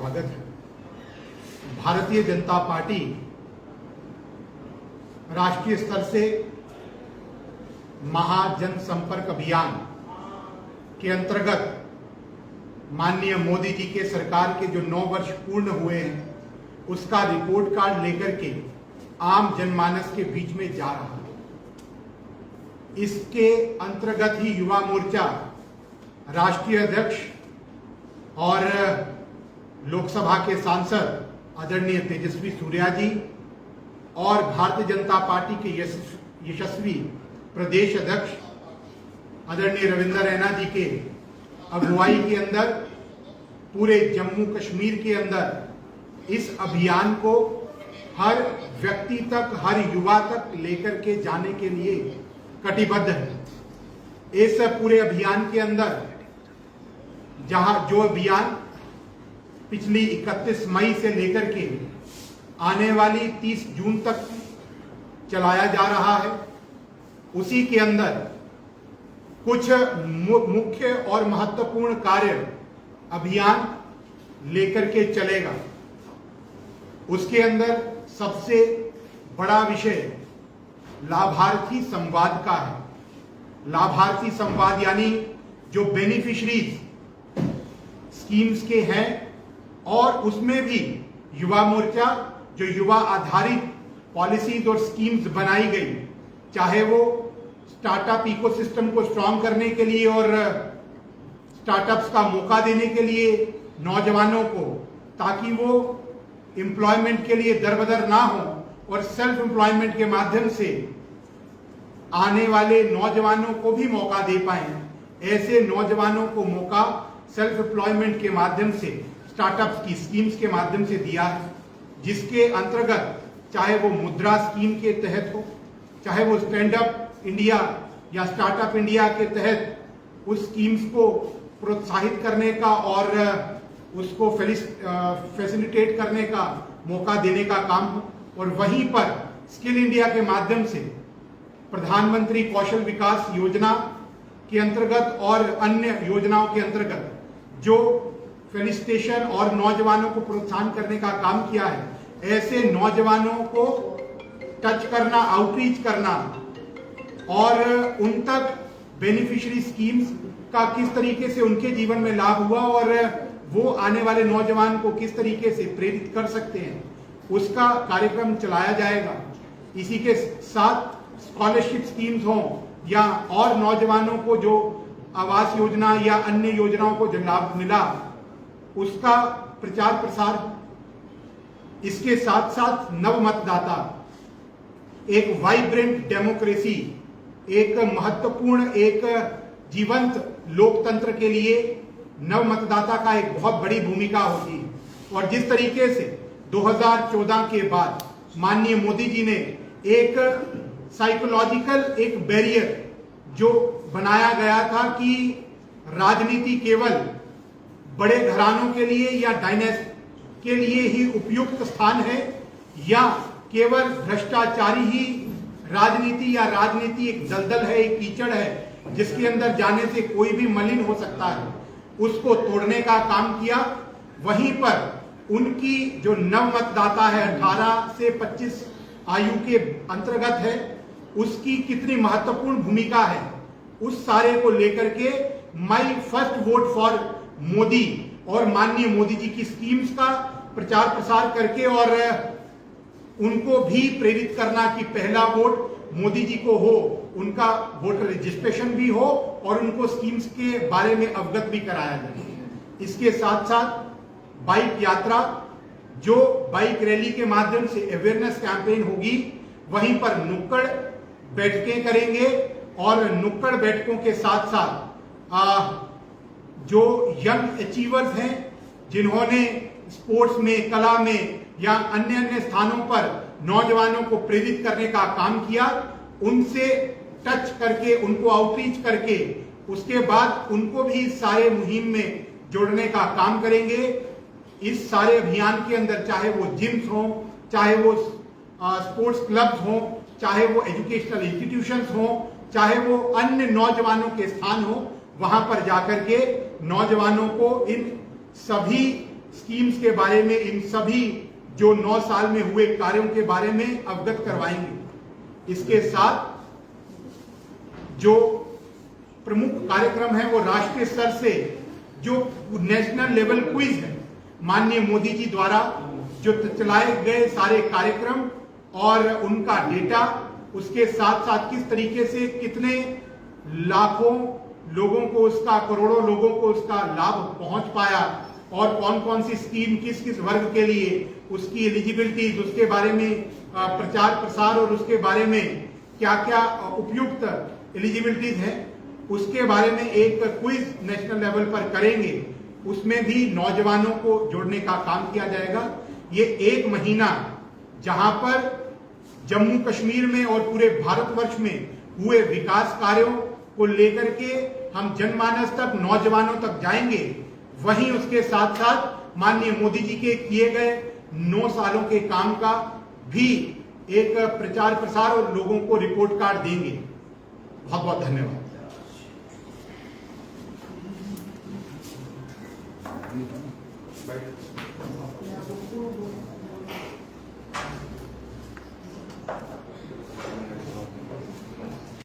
स्वागत है। भारतीय जनता पार्टी राष्ट्रीय स्तर से महाजन संपर्क अभियान के अंतर्गत माननीय मोदी जी के सरकार के जो 9 वर्ष पूर्ण हुए हैं उसका रिपोर्ट कार्ड लेकर के आम जनमानस के बीच में जा रहा है। इसके अंतर्गत ही युवा मोर्चा राष्ट्रीय अध्यक्ष और लोकसभा के सांसद आदरणीय तेजस्वी सूर्या जी और भारतीय जनता पार्टी के यशस्वी प्रदेश अध्यक्ष आदरणीय रविंद्र रैना जी के अगुवाई के अंदर पूरे जम्मू कश्मीर के अंदर इस अभियान को हर व्यक्ति तक, हर युवा तक लेकर के जाने के लिए कटिबद्ध है। इस पूरे अभियान के अंदर जो अभियान पिछली 31 मई से लेकर के आने वाली 30 जून तक चलाया जा रहा है, उसी के अंदर कुछ मुख्य और महत्वपूर्ण कार्य अभियान लेकर के चलेगा। उसके अंदर सबसे बड़ा विषय लाभार्थी संवाद का है। लाभार्थी संवाद यानी जो बेनिफिशरीज स्कीम्स के हैं और उसमें भी युवा मोर्चा जो युवा आधारित पॉलिसीज और स्कीम्स बनाई गई, चाहे वो स्टार्टअप इकोसिस्टम को स्ट्रांग करने के लिए और स्टार्टअप्स का मौका देने के लिए नौजवानों को, ताकि वो एम्प्लॉयमेंट के लिए दरबदर ना हो और सेल्फ एम्प्लॉयमेंट के माध्यम से आने वाले नौजवानों को भी मौका दे पाए। ऐसे नौजवानों को मौका सेल्फ एम्प्लॉयमेंट के माध्यम से स्टार्टअप्स की स्कीम्स के माध्यम से दिया है, जिसके अंतर्गत चाहे वो मुद्रा स्कीम के तहत हो, चाहे वो स्टैंड अप इंडिया या स्टार्टअप इंडिया के तहत उस स्कीम्स को प्रोत्साहित करने का और उसको फैसिलिटेट करने का मौका देने का काम हो, और वहीं पर स्किल इंडिया के माध्यम से प्रधानमंत्री कौशल विकास योजना के अंतर्गत और अन्य योजनाओं के अंतर्गत जो फेलिसिटेशन और नौजवानों को प्रोत्साहन करने का काम किया है, ऐसे नौजवानों को टच करना, आउटरीच करना और उन तक बेनिफिशियरी स्कीम्स का किस तरीके से उनके जीवन में लाभ हुआ और वो आने वाले नौजवान को किस तरीके से प्रेरित कर सकते हैं, उसका कार्यक्रम चलाया जाएगा। इसी के साथ स्कॉलरशिप स्कीम्स हों या और नौजवानों को जो आवास योजना या अन्य योजनाओं को जो लाभ मिला, उसका प्रचार प्रसार। इसके साथ साथ नव मतदाता, एक वाइब्रेंट डेमोक्रेसी, एक महत्वपूर्ण, एक जीवंत लोकतंत्र के लिए नव मतदाता का एक बहुत बड़ी भूमिका होती है। और जिस तरीके से 2014 के बाद माननीय मोदी जी ने एक साइकोलॉजिकल एक बैरियर जो बनाया गया था कि राजनीति केवल बड़े घरानों के लिए या डायनेस्ट के लिए ही उपयुक्त स्थान है, या केवल भ्रष्टाचारी ही राजनीति, या राजनीति एक दलदल है, एक कीचड़ है जिसके अंदर जाने से कोई भी मलिन हो सकता है, उसको तोड़ने का काम किया। वहीं पर उनकी जो नव मतदाता है 18 से 25 आयु के अंतर्गत है, उसकी कितनी महत्वपूर्ण भूमिका है, उस सारे को लेकर के my first vote for Modi और माननीय मोदी जी की स्कीम्स का प्रचार प्रसार करके और उनको भी प्रेरित करना कि पहला वोट मोदी जी को हो, उनका वोटर रजिस्ट्रेशन भी हो और उनको स्कीम्स के बारे में अवगत भी कराया जाए। इसके साथ साथ बाइक यात्रा, जो बाइक रैली के माध्यम से अवेयरनेस कैंपेन होगी, वहीं पर नुक्कड़ बैठकें करेंगे और नुक्कड़ बैठकों के साथ साथ जो यंग अचीवर्स हैं जिन्होंने स्पोर्ट्स में, कला में या अन्य अन्य स्थानों पर नौजवानों को प्रेरित करने का काम किया, उनसे टच करके, उनको आउटरीच करके, उसके बाद उनको भी इस सारे मुहिम में जोड़ने का काम करेंगे। इस सारे अभियान के अंदर चाहे वो जिम्स हों, चाहे वो स्पोर्ट्स क्लब्स हों, चाहे वो एजुकेशनल इंस्टीट्यूशंस हों, चाहे वो अन्य नौजवानों के स्थान हो, वहां पर जाकर के नौजवानों को इन सभी स्कीम्स के बारे में, इन सभी जो 9 साल में हुए कार्यों के बारे में अवगत करवाएंगे। इसके साथ जो प्रमुख कार्यक्रम है वो राष्ट्रीय स्तर से जो नेशनल लेवल क्विज है, माननीय मोदी जी द्वारा जो चलाए गए सारे कार्यक्रम और उनका डेटा, उसके साथ साथ किस तरीके से कितने लाखों लोगों को उसका, करोड़ों लोगों को उसका लाभ पहुंच पाया और कौन कौन सी स्कीम किस किस वर्ग के लिए, उसकी एलिजिबिलिटीज, उसके बारे में प्रचार प्रसार और उसके बारे में क्या क्या उपयुक्त एलिजिबिलिटीज हैं, उसके बारे में एक क्विज नेशनल लेवल पर करेंगे। उसमें भी नौजवानों को जोड़ने का काम किया जाएगा। ये 1 महीना जहां पर जम्मू कश्मीर में और पूरे भारतवर्ष में हुए विकास कार्यों को लेकर के हम जनमानस तक, नौजवानों तक जाएंगे, वहीं उसके साथ साथ माननीय मोदी जी के किए गए 9 सालों के काम का भी एक प्रचार प्रसार और लोगों को रिपोर्ट कार्ड देंगे। बहुत बहुत धन्यवाद। Right.